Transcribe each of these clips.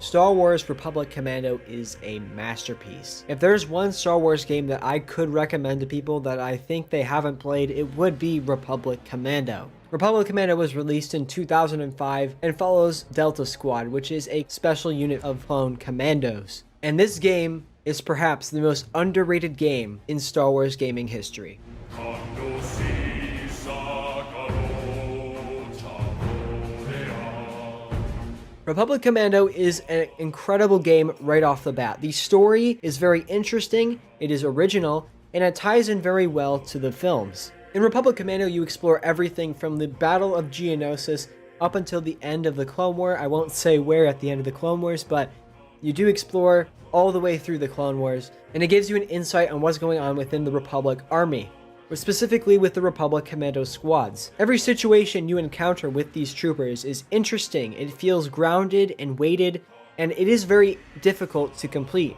Star Wars Republic Commando is a masterpiece. If there's one Star Wars game that I could recommend to people that I think they haven't played, it would be Republic Commando. Republic Commando was released in 2005 and follows Delta Squad, which is a special unit of clone commandos. And this game is perhaps the most underrated game in Star Wars gaming history. Republic Commando is an incredible game right off the bat. The story is very interesting, it is original, and it ties in very well to the films. In Republic Commando, you explore everything from the Battle of Geonosis up until the end of the Clone War. I won't say where at the end of the Clone Wars, but you do explore all the way through the Clone Wars, and it gives you an insight on what's going on within the Republic Army, or specifically with the Republic Commando squads. Every situation you encounter with these troopers is interesting, it feels grounded and weighted, and it is very difficult to complete.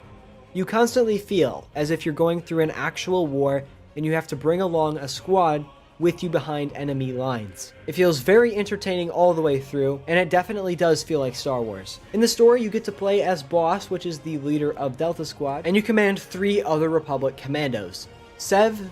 You constantly feel as if you're going through an actual war and you have to bring along a squad with you behind enemy lines. It feels very entertaining all the way through, and it definitely does feel like Star Wars. In the story, you get to play as Boss, which is the leader of Delta Squad, and you command 3 other Republic commandos: Sev,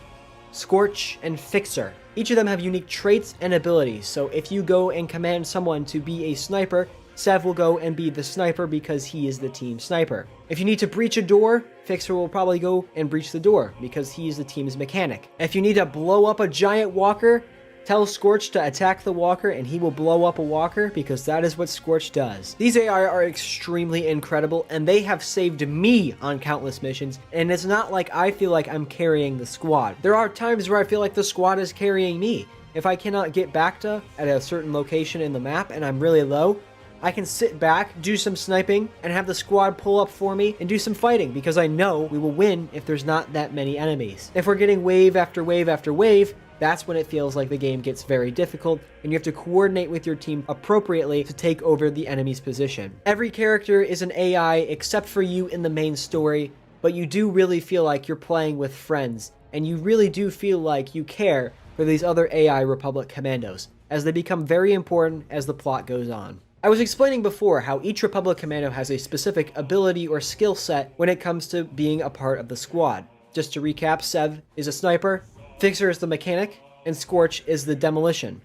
Scorch, and Fixer. Each of them have unique traits and abilities, so if you go and command someone to be a sniper, Sev will go and be the sniper because he is the team sniper. If you need to breach a door, Fixer will probably go and breach the door because he is the team's mechanic. If you need to blow up a giant walker, tell Scorch to attack the walker and he will blow up a walker because that is what Scorch does. These AI are extremely incredible and they have saved me on countless missions, and it's not like I feel like I'm carrying the squad. There are times where I feel like the squad is carrying me. If I cannot get back to at a certain location in the map and I'm really low, I can sit back, do some sniping, and have the squad pull up for me and do some fighting because I know we will win if there's not that many enemies. If we're getting wave after wave after wave, that's when it feels like the game gets very difficult and you have to coordinate with your team appropriately to take over the enemy's position. Every character is an AI except for you in the main story, but you do really feel like you're playing with friends, and you really do feel like you care for these other AI Republic commandos, as they become very important as the plot goes on. I was explaining before how each Republic Commando has a specific ability or skill set when it comes to being a part of the squad. Just to recap, Sev is a sniper, Fixer is the mechanic, and Scorch is the demolition.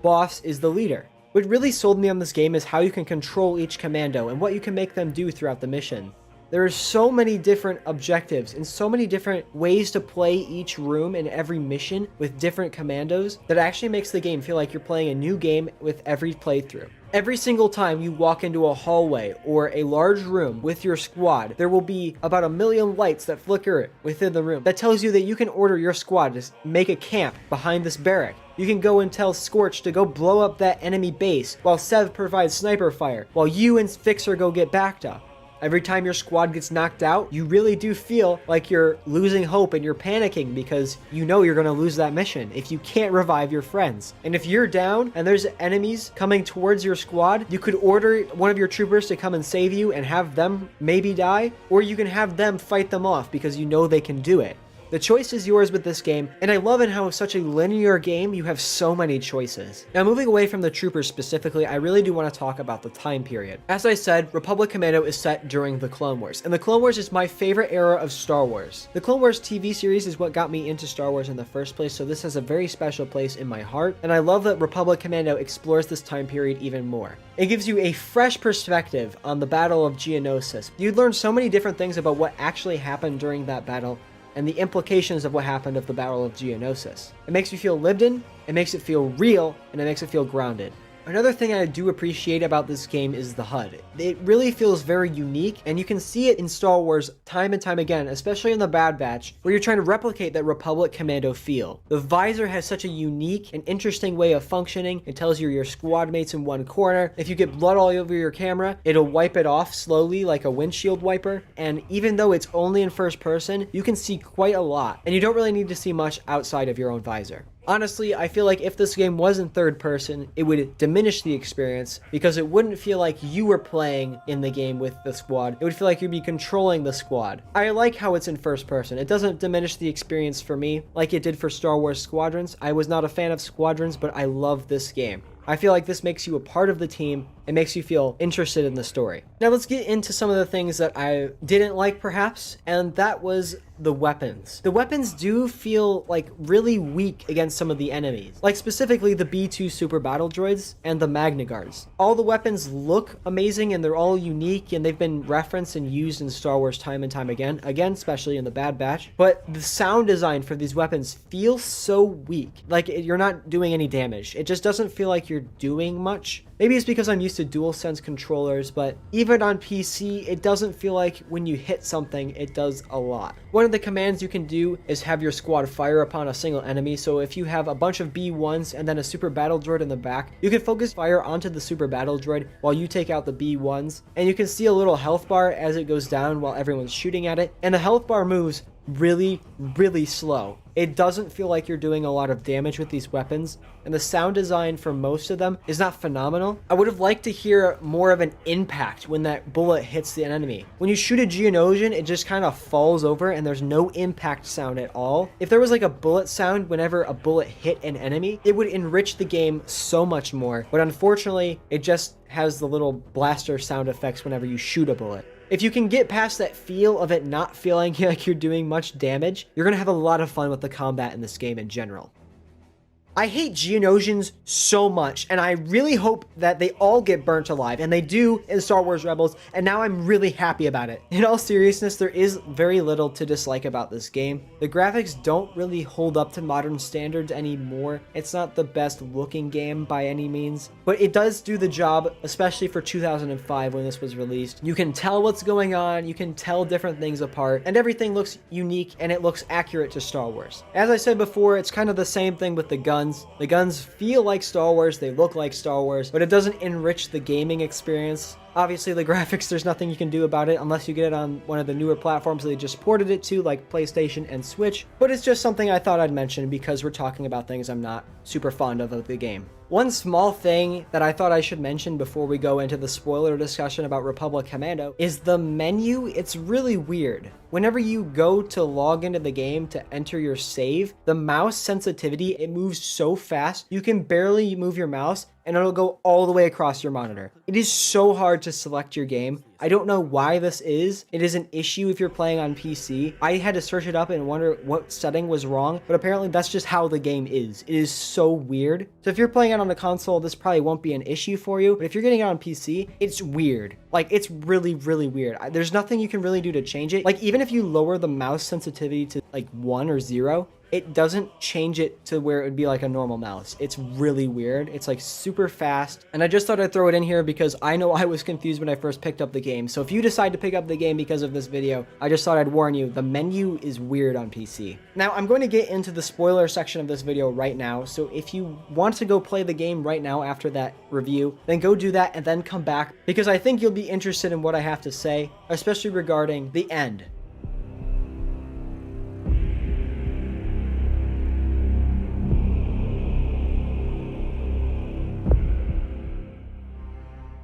Boss is the leader. What really sold me on this game is how you can control each commando and what you can make them do throughout the mission. There are so many different objectives and so many different ways to play each room and every mission with different commandos that actually makes the game feel like you're playing a new game with every playthrough. Every single time you walk into a hallway or a large room with your squad, there will be about 1 million lights that flicker within the room. That tells you that you can order your squad to make a camp behind this barrack. You can go and tell Scorch to go blow up that enemy base while Sev provides sniper fire, while you and Fixer go get backed up. Every time your squad gets knocked out, you really do feel like you're losing hope and you're panicking because you know you're going to lose that mission if you can't revive your friends. And if you're down and there's enemies coming towards your squad, you could order one of your troopers to come and save you and have them maybe die, or you can have them fight them off because you know they can do it. The choice is yours with this game, and I love in how such a linear game you have so many choices. Now, moving away from the troopers specifically, I really do want to talk about the time period. As I said, Republic Commando is set during the Clone Wars, and the Clone Wars is my favorite era of Star Wars. The Clone Wars TV series is what got me into Star Wars in the first place, so this has a very special place in my heart, and I love that Republic Commando explores this time period even more. It gives you a fresh perspective on the Battle of Geonosis. You'd learn so many different things about what actually happened during that battle, and the implications of what happened of the Battle of Geonosis. It makes you feel lived in, it makes it feel real, and it makes it feel grounded. Another thing I do appreciate about this game is the HUD. It really feels very unique, and you can see it in Star Wars time and time again, especially in the Bad Batch, where you're trying to replicate that Republic Commando feel. The visor has such a unique and interesting way of functioning. It tells you your squad mates in one corner. If you get blood all over your camera, it'll wipe it off slowly like a windshield wiper, and even though it's only in first person, you can see quite a lot, and you don't really need to see much outside of your own visor. Honestly, I feel like if this game was in third person, it would diminish the experience because it wouldn't feel like you were playing in the game with the squad. It would feel like you'd be controlling the squad. I like how it's in first person. It doesn't diminish the experience for me like it did for Star Wars Squadrons. I was not a fan of Squadrons, but I love this game. I feel like this makes you a part of the team, It makes you feel interested in the story. Now let's get into some of the things that I didn't like perhaps, and that was the weapons. The weapons do feel like really weak against some of the enemies, like specifically the B2 super battle droids and the Magna Guards. All the weapons look amazing and they're all unique and they've been referenced and used in Star Wars time and time again, especially in the Bad Batch, but the sound design for these weapons feels so weak. Like you're not doing any damage. It just doesn't feel like you're doing much. Maybe it's because I'm used to DualSense controllers, but even on PC, it doesn't feel like when you hit something, it does a lot. One of the commands you can do is have your squad fire upon a single enemy. So if you have a bunch of B1s and then a super battle droid in the back, you can focus fire onto the super battle droid while you take out the B1s. And you can see a little health bar as it goes down while everyone's shooting at it. And the health bar moves really, really slow. It doesn't feel like you're doing a lot of damage with these weapons, and the sound design for most of them is not phenomenal. I would have liked to hear more of an impact when that bullet hits the enemy. When you shoot a Geonosian, it just kind of falls over and there's no impact sound at all. If there was like a bullet sound whenever a bullet hit an enemy, it would enrich the game so much more, but unfortunately, it just has the little blaster sound effects whenever you shoot a bullet. If you can get past that feel of it not feeling like you're doing much damage, you're going to have a lot of fun with the combat in this game in general. I hate Geonosians so much, and I really hope that they all get burnt alive, and they do in Star Wars Rebels, and now I'm really happy about it. In all seriousness, there is very little to dislike about this game. The graphics don't really hold up to modern standards anymore. It's not the best looking game by any means, but it does do the job, especially for 2005 when this was released. You can tell what's going on, you can tell different things apart, and everything looks unique and it looks accurate to Star Wars. As I said before, it's kind of the same thing with the guns. The guns feel like Star Wars, they look like Star Wars, but it doesn't enrich the gaming experience. Obviously, the graphics, there's nothing you can do about it unless you get it on one of the newer platforms they just ported it to, like PlayStation and Switch, but it's just something I thought I'd mention because we're talking about things I'm not super fond of the game. One small thing that I thought I should mention before we go into the spoiler discussion about Republic Commando is the menu. It's really weird. Whenever you go to log into the game to enter your save, the mouse sensitivity, it moves so fast, you can barely move your mouse and it'll go all the way across your monitor. It is so hard to select your game. I don't know why this is. It is an issue if you're playing on PC. I had to search it up and wonder what setting was wrong, but apparently that's just how the game is. It is so weird. So if you're playing it on a console, this probably won't be an issue for you, but if you're getting it on PC, it's weird. Like, it's really, really weird. There's nothing you can really do to change it. Like, even if you lower the mouse sensitivity to like 1 or 0, it doesn't change it to where it would be like a normal mouse. It's really weird. It's like super fast. And I just thought I'd throw it in here because I know I was confused when I first picked up the game. So if you decide to pick up the game because of this video, I just thought I'd warn you, the menu is weird on PC. Now, I'm going to get into the spoiler section of this video right now. So if you want to go play the game right now after that review, then go do that and then come back because I think you'll be interested in what I have to say, especially regarding the end.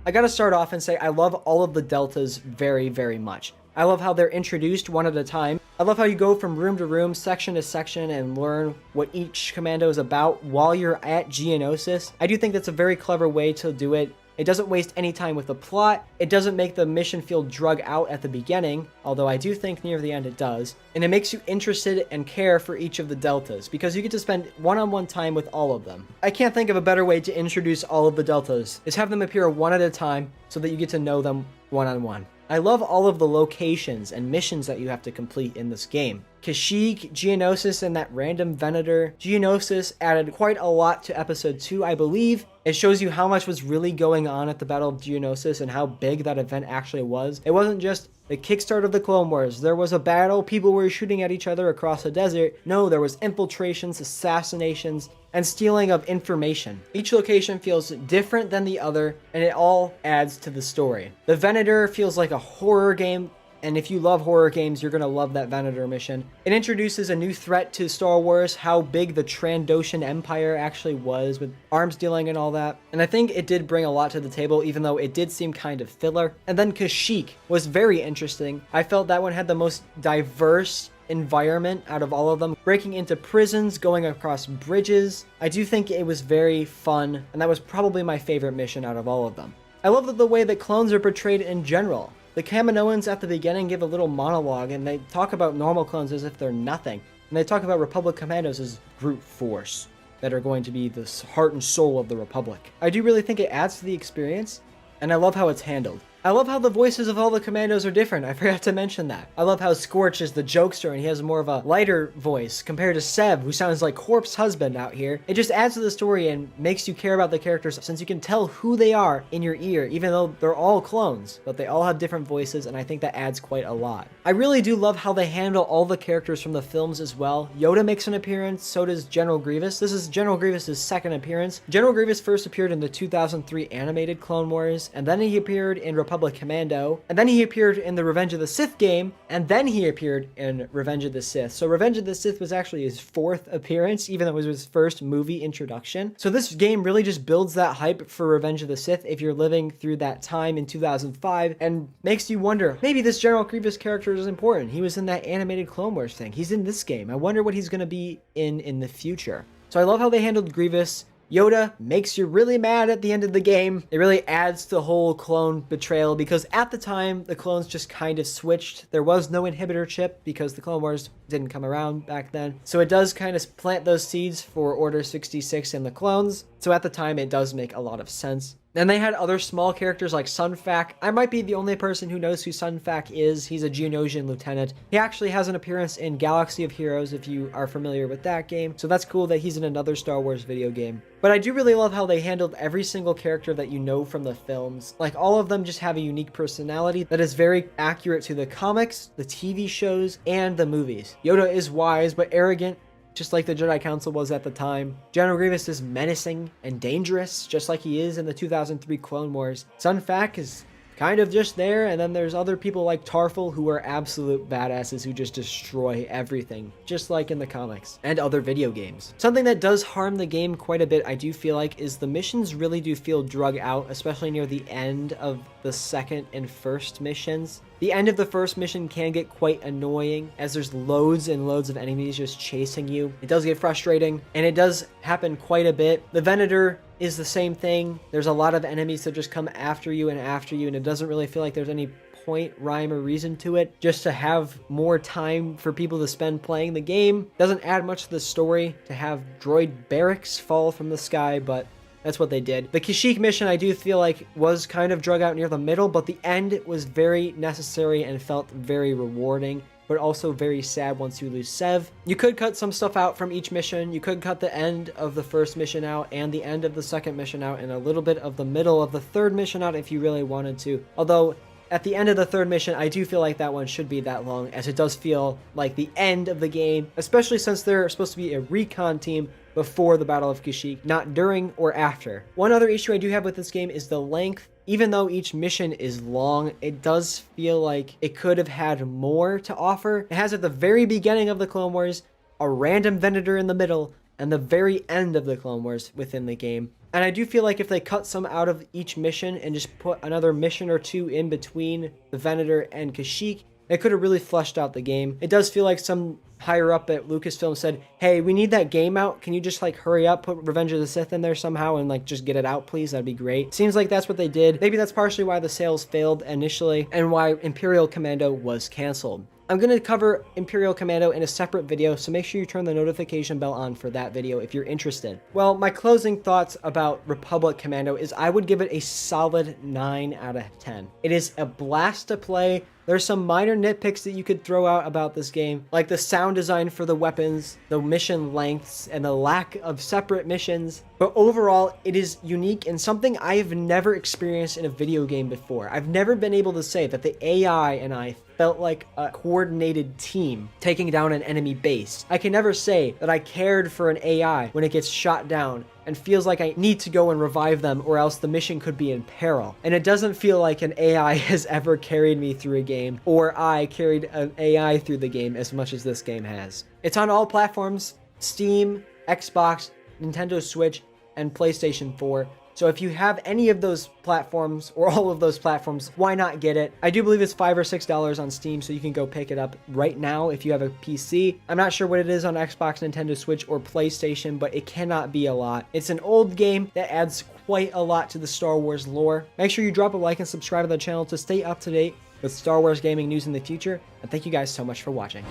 I gotta start off and say I love all of the deltas very, very much. I love how they're introduced one at a time. I love how you go from room to room, section to section, and learn what each commando is about while you're at Geonosis. I do think that's a very clever way to do it. It doesn't waste any time with the plot. It doesn't make the mission feel drug out at the beginning, although I do think near the end it does. And it makes you interested and care for each of the deltas because you get to spend one-on-one time with all of them. I can't think of a better way to introduce all of the deltas is have them appear one at a time so that you get to know them one-on-one. I love all of the locations and missions that you have to complete in this game. Kashyyyk, Geonosis, and that random Venator. Geonosis added quite a lot to episode 2, I believe. It shows you how much was really going on at the Battle of Geonosis and how big that event actually was. It wasn't just the kickstart of the Clone Wars. There was a battle, people were shooting at each other across a desert. No, there was infiltrations, assassinations, and stealing of information. Each location feels different than the other, and it all adds to the story. The Venator feels like a horror game, and if you love horror games, you're gonna love that Venator mission. It introduces a new threat to Star Wars, how big the Trandoshan Empire actually was with arms dealing and all that. And I think it did bring a lot to the table, even though it did seem kind of filler. And then Kashyyyk was very interesting. I felt that one had the most diverse environment out of all of them, breaking into prisons, going across bridges. I do think it was very fun, and that was probably my favorite mission out of all of them. I love the way that clones are portrayed in general. The Kaminoans at the beginning give a little monologue, and they talk about normal clones as if they're nothing. And they talk about Republic Commandos as brute force that are going to be the heart and soul of the Republic. I do really think it adds to the experience, and I love how it's handled. I love how the voices of all the commandos are different. I forgot to mention that. I love how Scorch is the jokester and he has more of a lighter voice compared to Sev, who sounds like Corpse Husband out here. It just adds to the story and makes you care about the characters since you can tell who they are in your ear, even though they're all clones, but they all have different voices, and I think that adds quite a lot. I really do love how they handle all the characters from the films as well. Yoda makes an appearance, so does General Grievous. This is General Grievous' second appearance. General Grievous first appeared in the 2003 animated Clone Wars, and then he appeared in Republic Commando, and then he appeared in the Revenge of the Sith game, and then he appeared in Revenge of the Sith. So Revenge of the Sith was actually his fourth appearance, even though it was his first movie introduction. So this game really just builds that hype for Revenge of the Sith if you're living through that time in 2005, and makes you wonder, maybe this General Grievous character is important. He was in that animated Clone Wars thing. He's in this game. I wonder what he's going to be in the future. So I love how they handled Grievous. Yoda makes you really mad at the end of the game. It really adds to the whole clone betrayal because at the time, the clones just kind of switched. There was no inhibitor chip because the Clone Wars didn't come around back then. So it does kind of plant those seeds for Order 66 and the clones. So at the time, it does make a lot of sense. Then they had other small characters like Sun Fac. I might be the only person who knows who Sun Fac is. He's a Geonosian lieutenant. He actually has an appearance in Galaxy of Heroes if you are familiar with that game. So that's cool that he's in another Star Wars video game. But I do really love how they handled every single character that you know from the films. Like all of them just have a unique personality that is very accurate to the comics, the TV shows, and the movies. Yoda is wise but arrogant, just like the Jedi Council was at the time. General Grievous is menacing and dangerous, just like he is in the 2003 Clone Wars. Sun Fac is kind of just there, and then there's other people like Tarful who are absolute badasses who just destroy everything, just like in the comics and other video games. Something that does harm the game quite a bit, I do feel like, is the missions really do feel drug out, especially near the end of the second and first missions. The end of the first mission can get quite annoying as there's loads and loads of enemies just chasing you. It does get frustrating, and it does happen quite a bit. The Venator is the same thing. There's a lot of enemies that just come after you, and it doesn't really feel like there's any point, rhyme, or reason to it. Just to have more time for people to spend playing the game. Doesn't add much to the story to have droid barracks fall from the sky, but that's what they did. The Kashyyyk mission, I do feel like, was kind of drug out near the middle, but the end was very necessary and felt very rewarding, but also very sad once you lose Sev. You could cut some stuff out from each mission. You could cut the end of the first mission out and the end of the second mission out and a little bit of the middle of the third mission out if you really wanted to. Although, at the end of the third mission, I do feel like that one should be that long, as it does feel like the end of the game, especially since they're supposed to be a recon team before the Battle of Kashyyyk, not during or after. One other issue I do have with this game is the length. Even though each mission is long, it does feel like it could have had more to offer. It has at the very beginning of the Clone Wars, a random Venator in the middle, and the very end of the Clone Wars within the game. And I do feel like if they cut some out of each mission and just put another mission or two in between the Venator and Kashyyyk, it could have really fleshed out the game. It does feel like some higher up at Lucasfilm said, hey, we need that game out. Can you just like hurry up, put Revenge of the Sith in there somehow and like just get it out, please? That'd be great. Seems like that's what they did. Maybe that's partially why the sales failed initially and why Imperial Commando was canceled. I'm going to cover Imperial Commando in a separate video, so make sure you turn the notification bell on for that video if you're interested. Well, my closing thoughts about Republic Commando is I would give it a solid 9 out of 10. It is a blast to play. There's some minor nitpicks that you could throw out about this game, like the sound design for the weapons, the mission lengths, and the lack of separate missions. But overall, it is unique and something I have never experienced in a video game before. I've never been able to say that the AI and I felt like a coordinated team taking down an enemy base. I can never say that I cared for an AI when it gets shot down and feels like I need to go and revive them or else the mission could be in peril. And it doesn't feel like an AI has ever carried me through a game or I carried an AI through the game as much as this game has. It's on all platforms: Steam, Xbox, Nintendo Switch, and PlayStation 4. So if you have any of those platforms or all of those platforms, why not get it? I do believe it's $5 or $6 on Steam, so you can go pick it up right now if you have a PC. I'm not sure what it is on Xbox, Nintendo Switch, or PlayStation, but it cannot be a lot. It's an old game that adds quite a lot to the Star Wars lore. Make sure you drop a like and subscribe to the channel to stay up to date with Star Wars gaming news in the future, and thank you guys so much for watching.